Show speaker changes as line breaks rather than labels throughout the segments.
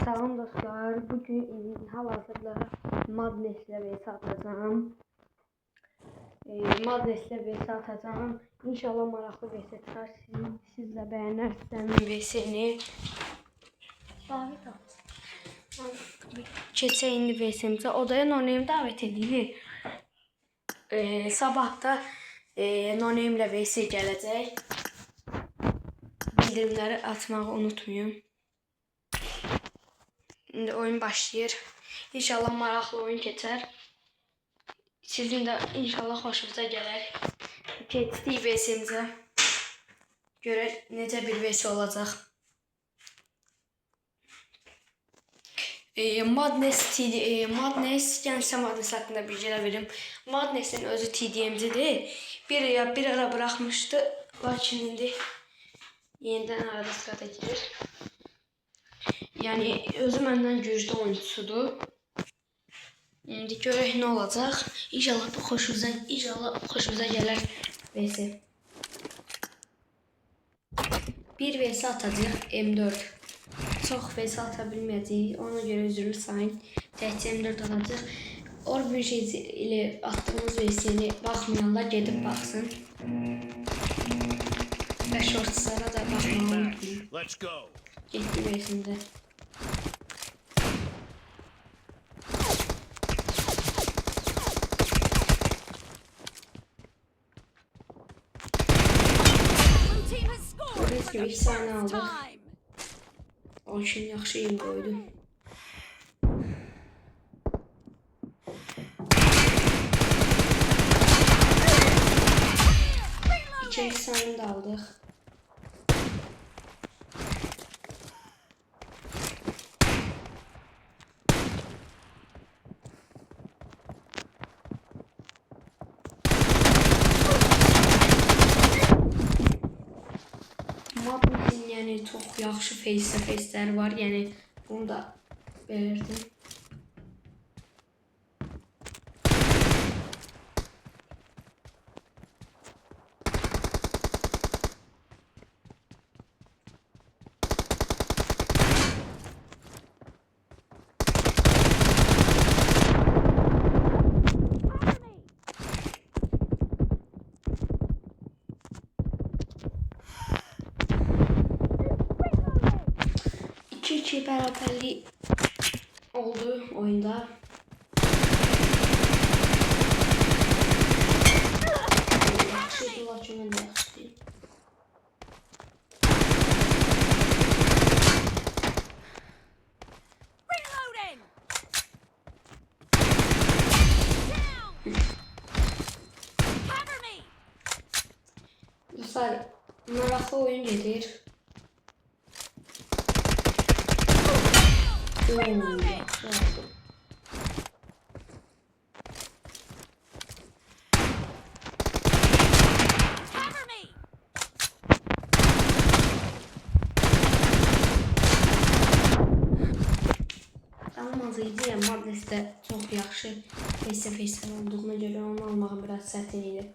Salam dostlar, bugün hal-hazırda Madness ile vs atacağım. Madness ile vs atacağım. İnşallah maraqlı vs çıxar. Siz də bəyənərsiniz vs-ni. Davet at. Keçək indi vs-imizə. Odaya no-name davet edilir. Sabah da no-name ilə vs gələcək. Bildirimləri atmağı unutmayın. Şimdi oyun başlayır. İnşallah maraqlı oyun keçər. Sizin de inşallah hoşunuza gələr. Keçdik VS-imizə. Görək necə bir VS olacaq. Madness gəlsə Madness haqqında bilgiler verim. Madness'in özü TDM'cidir. Bir ara bırakmıştı. Lakin indi yeniden arada sırada girir. Yani özü məndən güclü oyuncusudur. İndi görək nə olacaq. İnşallah xoşunuza gələr VS. Bir VS atacağıq M4. Çox VS ata bilməyəcəyik. Ona görə üzrlü sayın. Təkcə M4 atacağıq. Orbunge ilə attığımız VS-ni baxmayanlar gedib baxsın. Və shortslara da baxmağı unutmayın. Getdi VS-ində. Gördüğünüz gibi 2 saniye aldık. O için yaxşı yem koydu. İki saniye de aldık. Madness'in yani çok yaxşı face-to-face'ler var. Yani bunu da belirtdim. İki beraberlik oldu oyunda. Yaxşı lakin də yaxşı deyil. Dostlar, maraqlı oyun gelir. Yaxşı oldu. Tanımazıydı ya, Madness'də çox yaxşı face-to-face olduğuna görə onu almağım biraz çətin idi.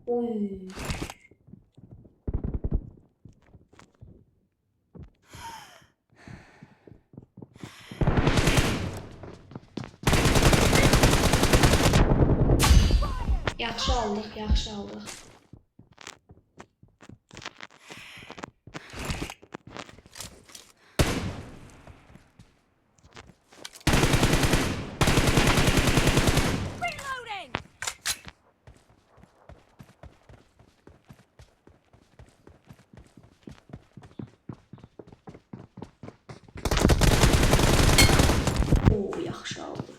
Oy. Yaxşı aldıq, yaxşı aldıq. Yaxşı aldı.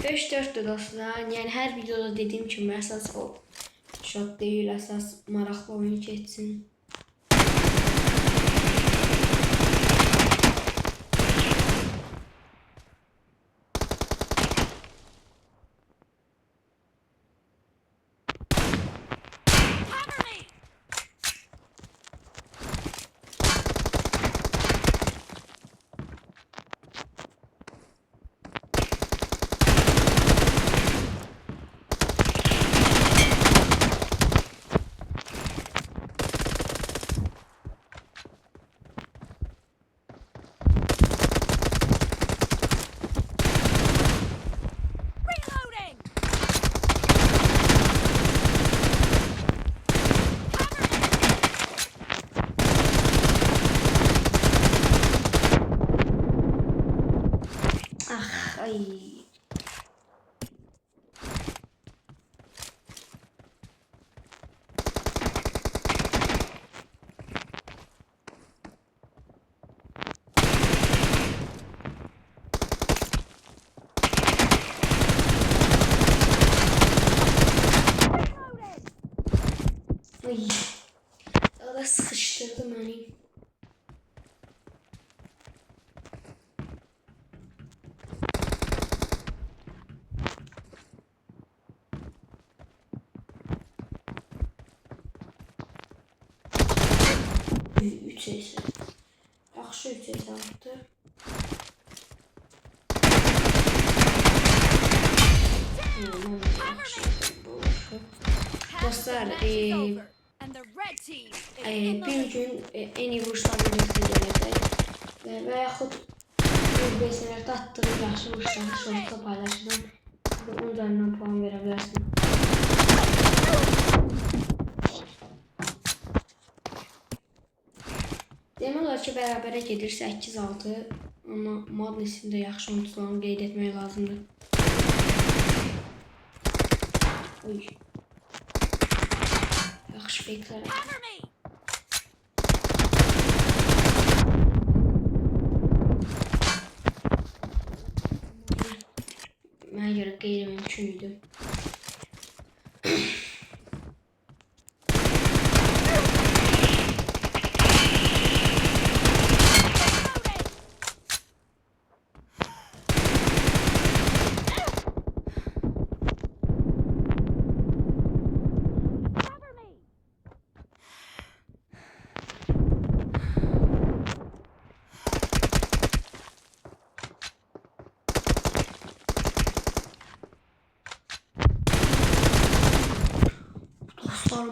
5-4'dür dostlar. Yani her videoda dediğim kimi əsas o shot değil, əsas maraqlı oyun keçsin. Sıkıştırdı beni. Üç sesi. Yaxşı üç sesi aldı. Dostlar, bir gün en iyi vuruşlar videosunu görəcək və yaxud BS'lərdə attığım yaxşı vuruşları şortda paylaşacağım. 10 üzərindən puan verə bilərsin. Demək olar ki, bərabərə gedir 8-6, amma Madness'in də yaxşı oyuncularını qeyd etmək lazımdır. Oy. Yaxşı fake'lər. Mənə görə qeyri-mümkün idi.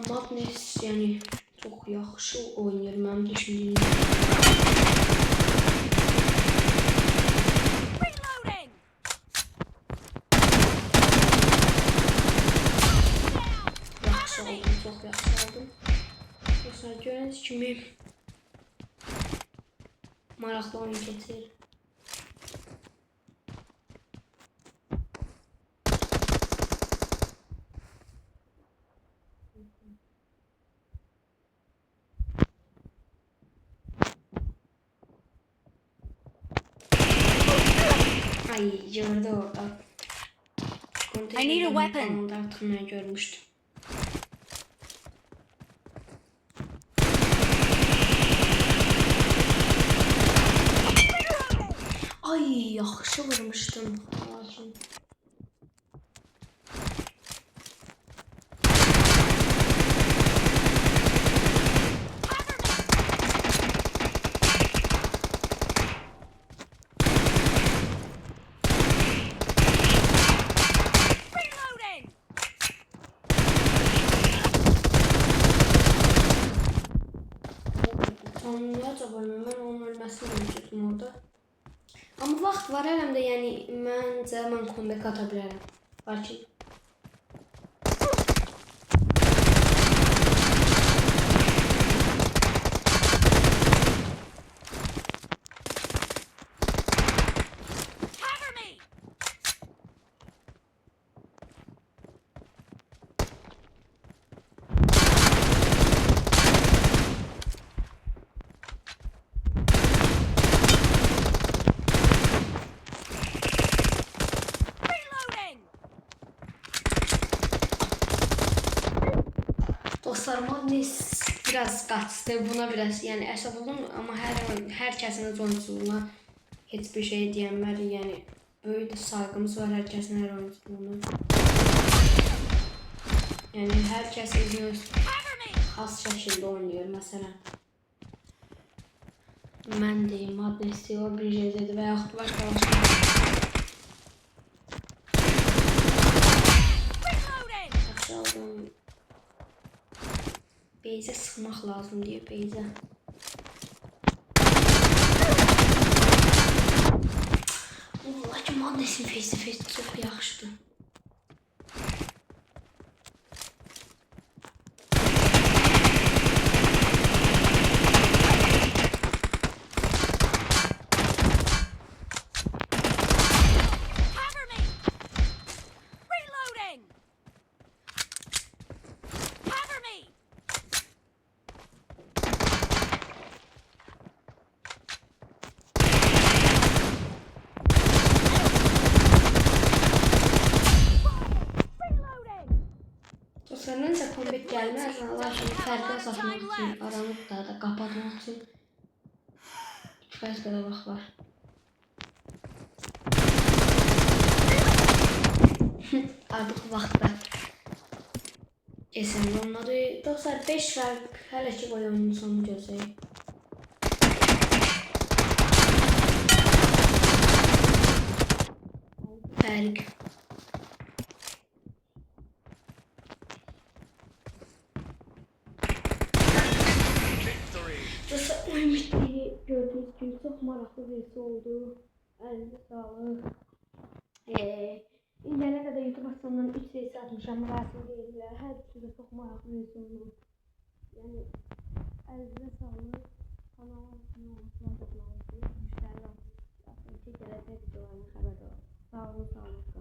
Madness yani çok yaxşı oynayır mənim düşündüyüm. Yaxşı aldım, çok yaxşı aldım. Dostlar, gördüyünüz kimi maraqlı oyun keçir. Ay, gördü orada.
I need a weapon.
Onda artık mən görmüşdüm. Ay, yaxşı vurmuşdum. Lakin acaba mən onun ölməsini gözləyirdim orada. Amma vaxt var əlimdə, yəni məncə mən comeback ata bilərəm. Lakin dostlar, Madness biraz qaçdı, buna biraz yəni əsəb oldum, amma hər kəsin öz oyunculuğuna heç bir şey deyənlər, yəni böyük saygımız var hər kəsin hər oyunculuğuna. Yəni hər kəs öz xas şəkildə oynayır. Məsələn, mən deyim, Madness o bir şeydir və yaxud başqa. Yaxşı aldım. Beyze sıkmak lazım diye Beyze. Lakin Madness'in face to face çok yaxşıdır. Dostlar, məncə comeback gəlməz, lakin fərqi azaltmaq üçün aranlıqda da kapatmaq üçün kifayət qədər vaxt var. Artıq vaxtda keçəndə onları. Dostlar 5 fərq hələ ki qoy oyunun sonu gözləyək. Fərq. Dostlar oyun bitdiyi gördüyünüz kimi çox maraqlı versi oldu. Əlinizə sağlıq. İndiyənə qədər YouTube açısından 3 versi atmışam, rəsmi deyirlər. Hər ikisi də çox maraqlı versi oldu. Yəni əlinizə sağlıq. Kanala abunə olmasına da olmalısınız. Müştəri atın ki gələcək videolarına xəbər olun. Sağ olun, sağ olun.